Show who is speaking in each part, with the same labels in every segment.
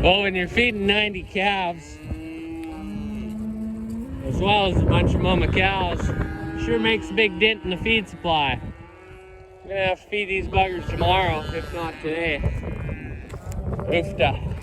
Speaker 1: Well, when you're feeding 90 calves, as well as a bunch of mama cows, sure makes a big dent in the feed supply. I'm gonna have to feed these buggers tomorrow, if not today. Oofta.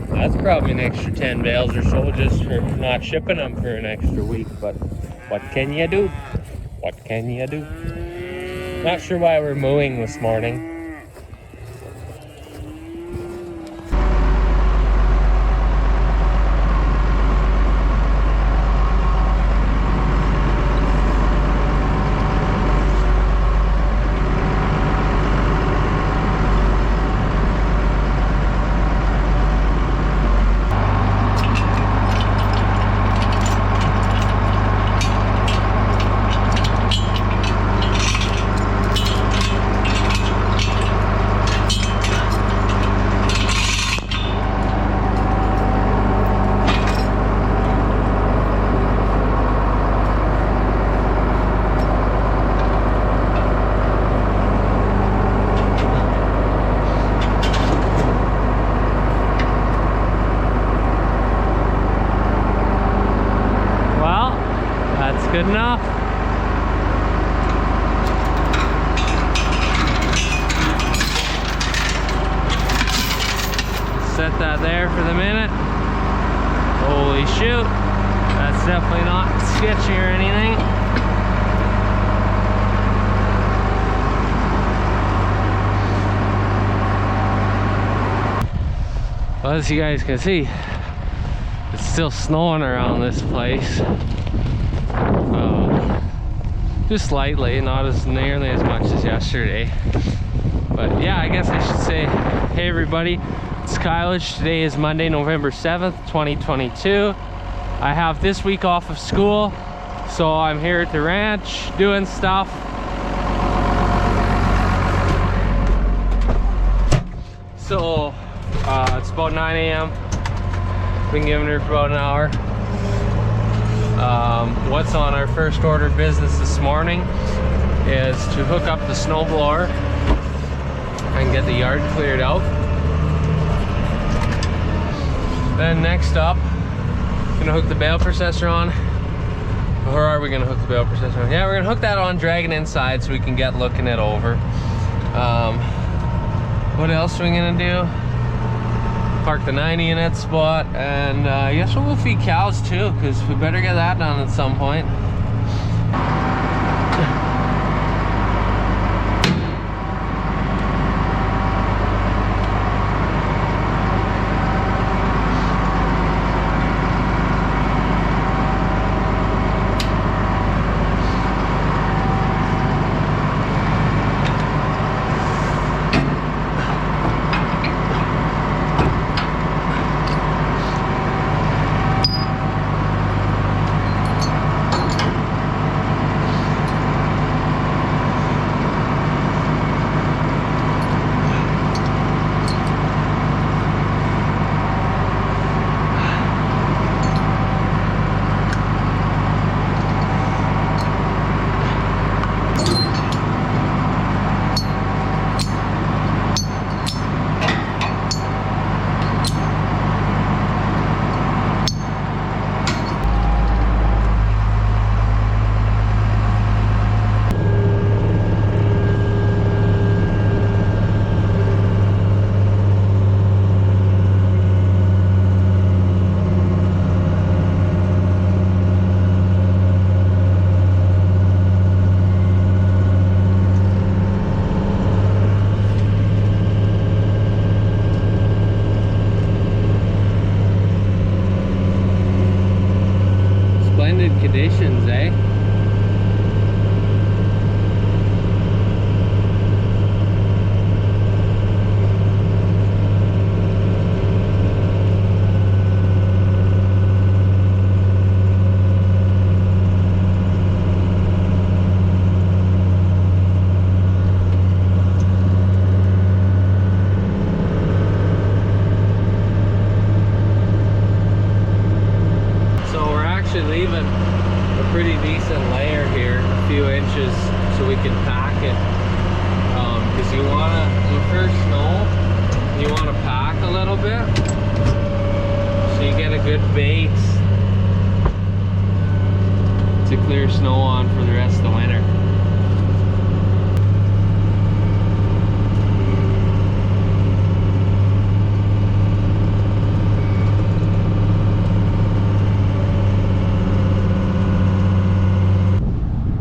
Speaker 1: That's probably an extra 10 bales or so just for not shipping them for an extra week, but what can you do? What can you do? Not sure why we're mooing this morning. Good enough. Set that there for the minute. Holy shoot. That's definitely not sketchy or anything. Well, as you guys can see, it's still snowing around this place. Just slightly, not as nearly as much as yesterday. But yeah, I guess I should say, hey everybody, it's Kylage. Today is Monday, November 7th, 2022. I have this week off of school, so I'm here at the ranch doing stuff. So it's about 9 a.m. Been giving her for about an hour. What's on our first order of business this morning is to hook up the snow blower and get the yard cleared out. Then next up, gonna hook the bale processor on. Or are we gonna hook the bale processor on? Yeah, we're gonna hook that on, drag it inside so we can get looking it over. What else are we gonna do? Park the 90 in that spot, and I guess we'll go feed cows too, because we better get that done at some point. Conditions, eh? Leaving a pretty decent layer here, a few inches, so we can pack it, Because you wanna, with first snow, you wanna pack a little bit so you get a good base to clear snow on for the rest of the winter.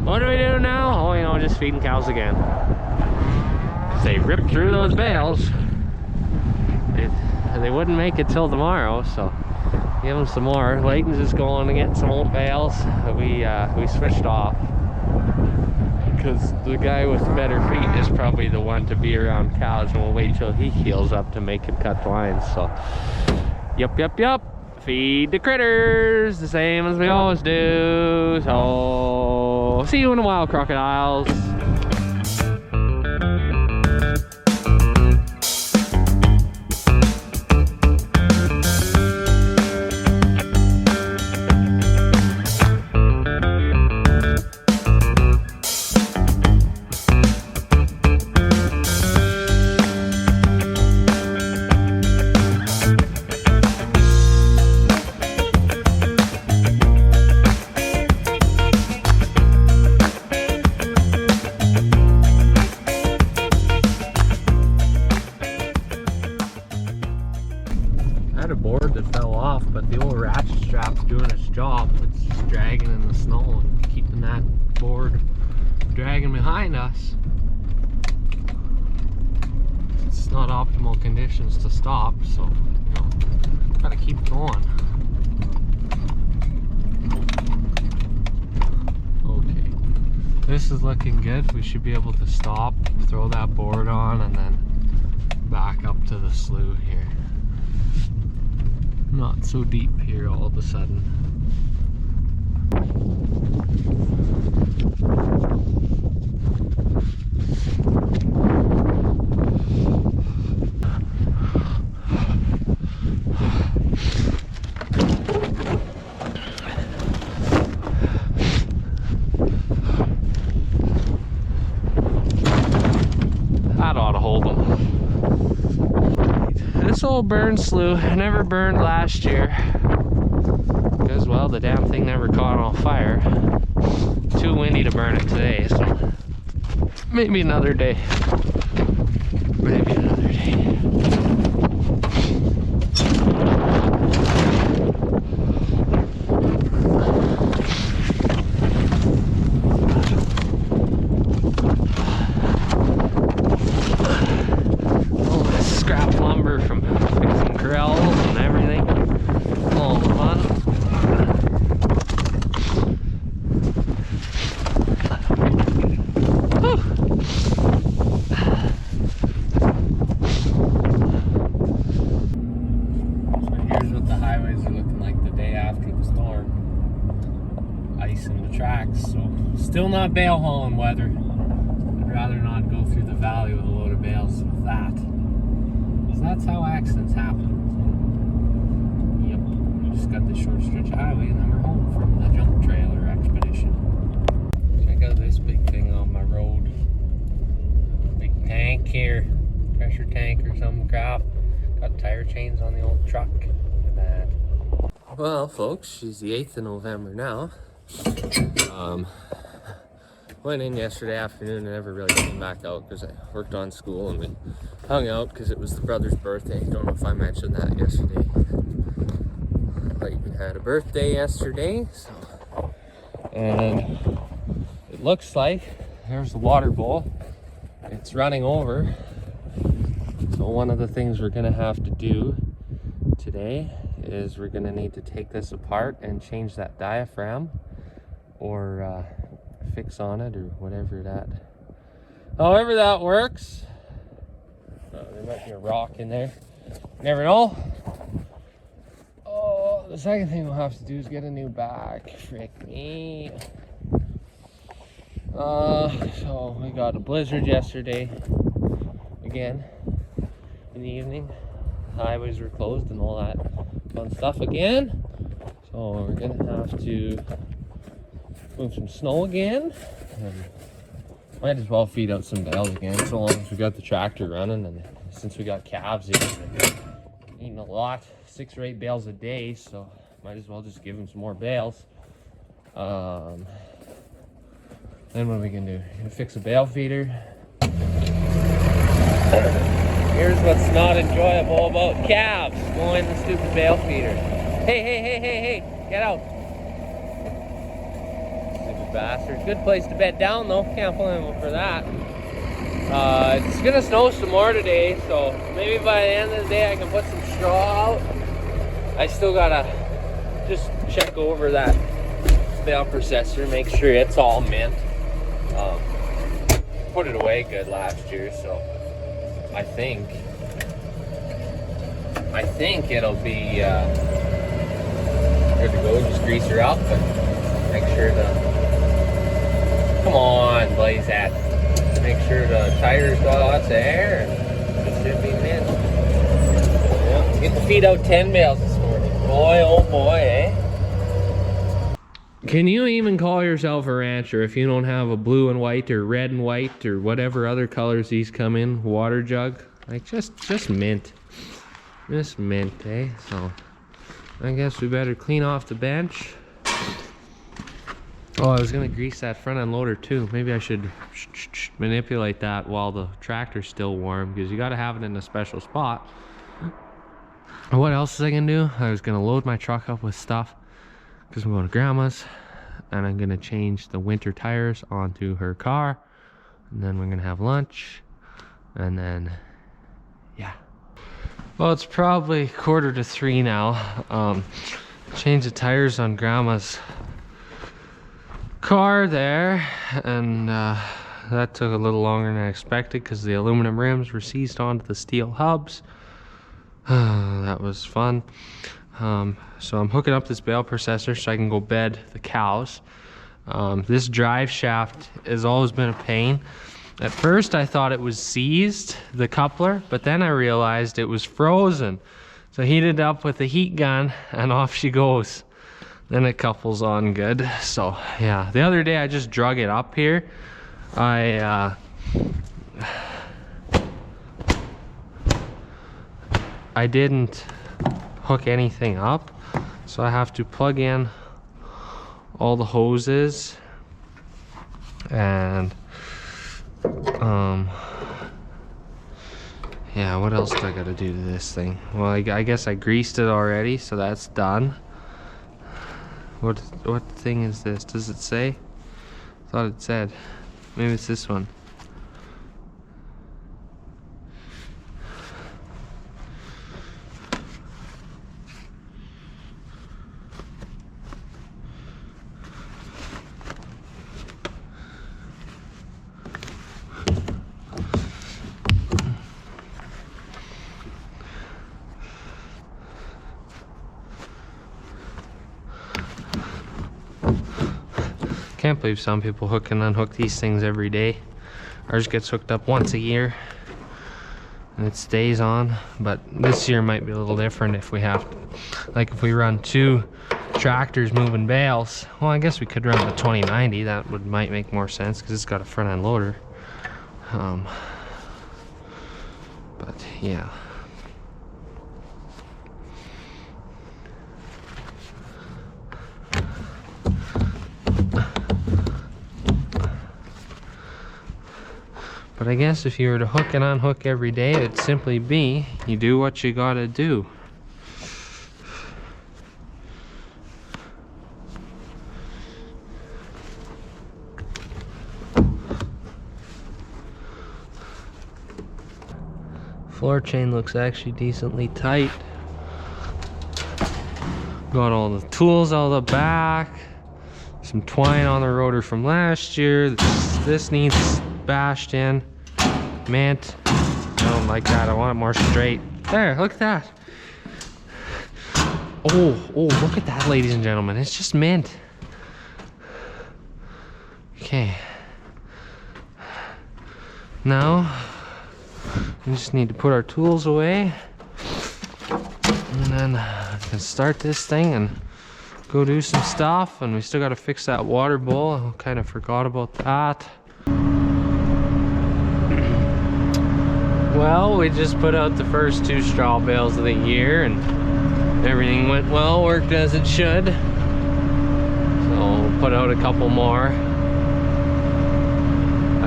Speaker 1: What do we do now? Oh, you know, just feeding cows again. They ripped through those bales. They wouldn't make it till tomorrow, so give them some more. Layton's just going to get some old bales. We switched off because the guy with better feet is probably the one to be around cows, and we'll wait till he heals up to make him cut the lines. So, yup. Feed the critters the same as we always do. So, see you in a while, crocodiles. A board that fell off, but the old ratchet strap's doing its job. It's just dragging in the snow and keeping that board dragging behind us. It's not optimal conditions to stop, so you know, gotta keep going. Okay, this is looking good. We should be able to stop, throw that board on, and then back up to the slough here. Not so deep here all of a sudden. That ought to hold them. This old burn slough never burned last year because, well, the damn thing never caught on fire. Too windy to burn it today, so maybe another day. Maybe another day. Still not bale hauling weather. I'd rather not go through the valley with a load of bales with that, because that's how accidents happen. So, yep, we just got this short stretch of highway and then we're home from the junk trailer expedition. Check out this big thing on my road. Big tank here, pressure tank or some crap. Got tire chains on the old truck. Look at that. Well, folks, it's the 8th of November now. Went in yesterday afternoon and never really came back out because I worked on school, and we hung out because it was the brother's birthday. Don't know if I mentioned that yesterday. Clayton had a birthday yesterday, so, and it looks like there's the water bowl. It's running over. So one of the things we're gonna have to do today is we're gonna need to take this apart and change that diaphragm, or fix on it, or however that works. There might be a rock in there, never know. Oh, the second thing we'll have to do is get a new back. Frick me. So we got a blizzard yesterday again in the evening. Highways were closed and all that fun stuff again, so we're gonna have to move some snow again and Might as well feed out some bales again, so long as we got the tractor running, and since we got calves eating a lot, 6 or 8 bales a day, so might as well just give them some more bales. Then what are we gonna do? Gonna fix a bale feeder. Here's what's not enjoyable about calves going the stupid bale feeder. Hey, get out. Stupid bastard. Good place to bed down though, can't blame him for that. It's gonna snow some more today, so maybe by the end of the day I can put some straw out. I still gotta just check over that bale processor, make sure it's all mint. Put it away good last year, so I think it'll be good to go. Just grease her up and make sure come on, blaze that. Make sure the tires got lots of air and it should be mint. Yeah, get to feed out 10 bales this morning. Boy, oh boy, eh? Can you even call yourself a rancher if you don't have a blue and white or red and white or whatever other colors these come in water jug? Like just mint. Just mint, eh? So I guess we better clean off the bench. Oh, I was gonna grease that front end loader too. Maybe I should manipulate that while the tractor's still warm, because you gotta have it in a special spot. What else was I gonna do? I was gonna load my truck up with stuff because I'm going to grandma's, and I'm gonna change the winter tires onto her car, and then we're gonna have lunch, and then yeah. Well, it's probably 2:45 now. Change the tires on grandma's car there, and that took a little longer than I expected because the aluminum rims were seized onto the steel hubs. That was fun. So I'm hooking up this bale processor so I can go bed the cows. This drive shaft has always been a pain. At first I thought it was seized, the coupler, but then I realized it was frozen. So I heated it up with a heat gun and off she goes. Then it couples on good. So yeah, the other day I just drug it up here. I didn't hook anything up, so I have to plug in all the hoses and yeah, what else do I gotta do to this thing? Well, I guess I greased it already, so that's done. What thing is this? Does it say? I thought it said. Maybe it's this one. Can't believe some people hook and unhook these things every day. Ours gets hooked up once a year and it stays on, but this year might be a little different if we have to, like if we run 2 tractors moving bales. Well, I guess we could run the 2090. That might make more sense because it's got a front end loader. But yeah. But I guess if you were to hook and unhook every day, it'd simply be, you do what you gotta do. Floor chain looks actually decently tight. Got all the tools out of the back. Some twine on the rotor from last year. This needs bashed in. Mint. I don't like that. I want it more straight. There, look at that. Oh, look at that, ladies and gentlemen. It's just mint. Okay. Now, we just need to put our tools away. And then I can start this thing and go do some stuff. And we still got to fix that water bowl. I kind of forgot about that. Well, we just put out the first 2 straw bales of the year and everything went well, worked as it should. So we'll put out a couple more.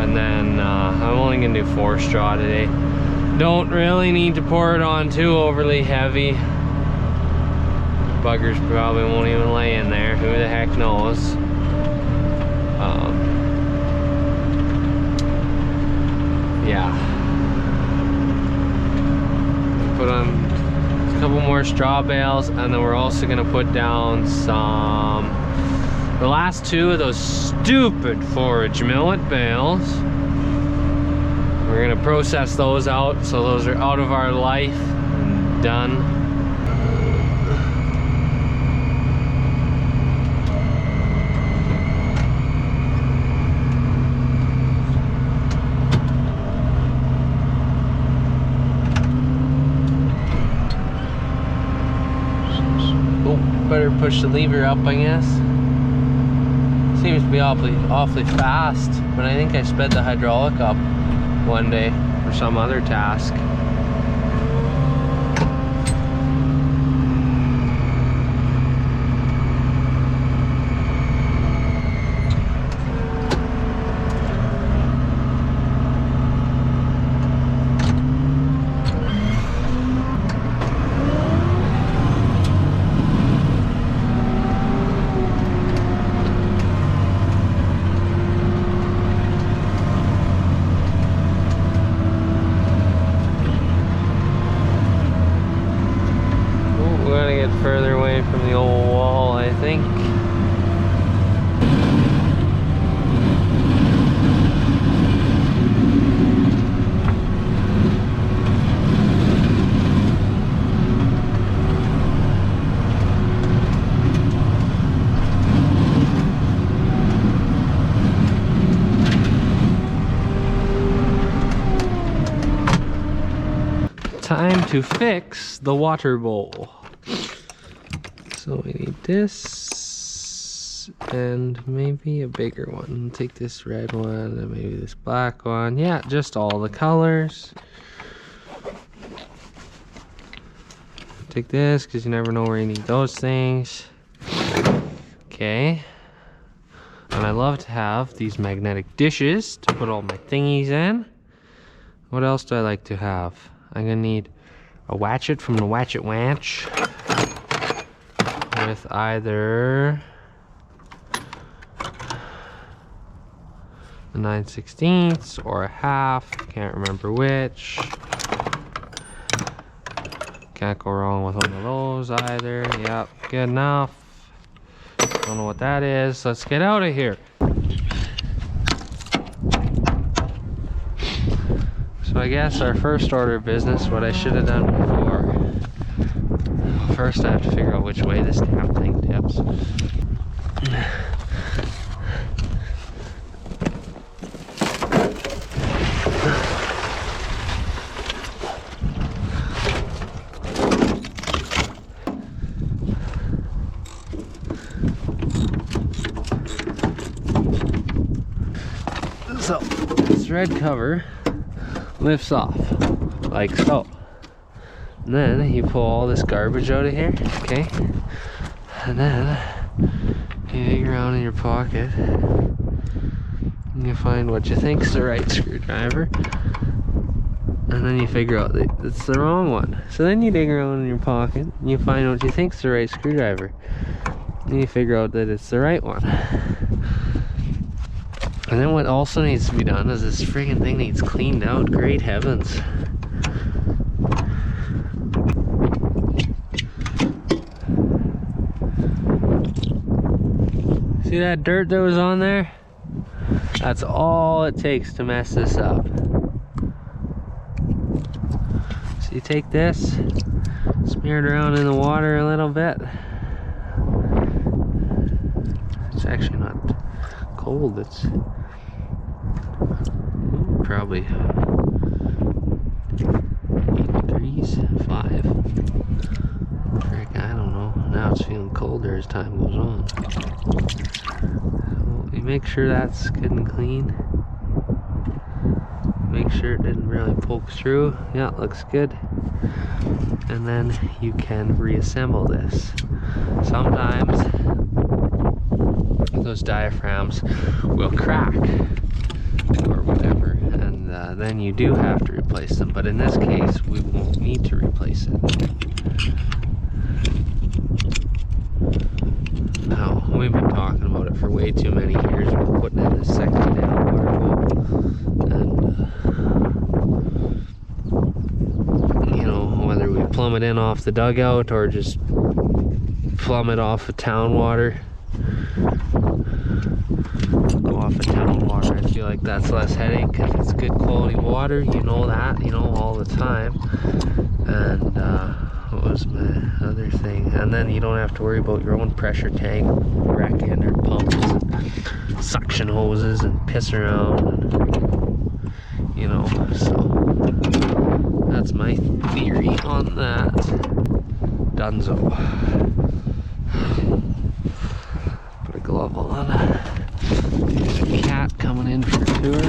Speaker 1: And then I'm only gonna do 4 straw today. Don't really need to pour it on too overly heavy. Buggers probably won't even lay in there, who the heck knows. Yeah. Put on a couple more straw bales, and then we're also gonna put down the last 2 of those stupid forage millet bales. We're gonna process those out, so those are out of our life and done. Better push the lever up, I guess. Seems to be awfully fast, but I think I sped the hydraulic up one day for some other task. Further away from the old wall, I think. Time to fix the water bowl. So we need this and maybe a bigger one. Take this red one and maybe this black one. Yeah, just all the colors. Take this because you never know where you need those things. Okay. And I love to have these magnetic dishes to put all my thingies in. What else do I like to have? I'm gonna need a watchet from the Watchet Wanch. With either a 9/16 or a half, can't remember which. Can't go wrong with one of those either. Yep, good enough. Don't know what that is. Let's get out of here. So I guess our first order of business, what I should have done before. First I have to figure out which way this damn thing tips. So, this red cover lifts off, like so. And then you pull all this garbage out of here, okay? And then you dig around in your pocket and you find what you think's the right screwdriver. And then you figure out that it's the wrong one. So then you dig around in your pocket and you find what you think's the right screwdriver. And you figure out that it's the right one. And then what also needs to be done is this friggin' thing needs cleaned out. Great heavens. See that dirt that was on there? That's all it takes to mess this up. So you take this, smear it around in the water a little bit. It's actually not cold, it's probably 8 degrees, 5. Frick, I don't know. Now it's feeling colder as time goes on. So you make sure that's good and clean. make sure it didn't really poke through. Yeah, looks good. And then you can reassemble this. Sometimes those diaphragms will crack or whatever, and then you do have to replace them, but in this case we won't need to replace it. Now, we've been talking about it for way too many years. We're putting in this second down water hole, and you know, whether we plumb it in off the dugout or just plumb it off of town water, go off of town water. I feel like that's less headache because it's good quality water. You know that, you know, all the time. And what was my other thing? And then you don't have to worry about your own pressure tank wrecking or pumps and suction hoses and piss around, and, you know. So that's my theory on that. Dunzo. Put a glove on. There's a cat coming in for a tour.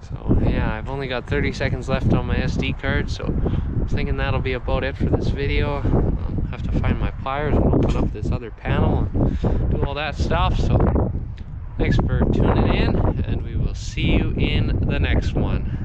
Speaker 1: So yeah, I've only got 30 seconds left on my SD card, so I'm thinking that'll be about it for this video. I'll have to find my pliers and open up this other panel and do all that stuff. So thanks for tuning in, and we will see you in the next one.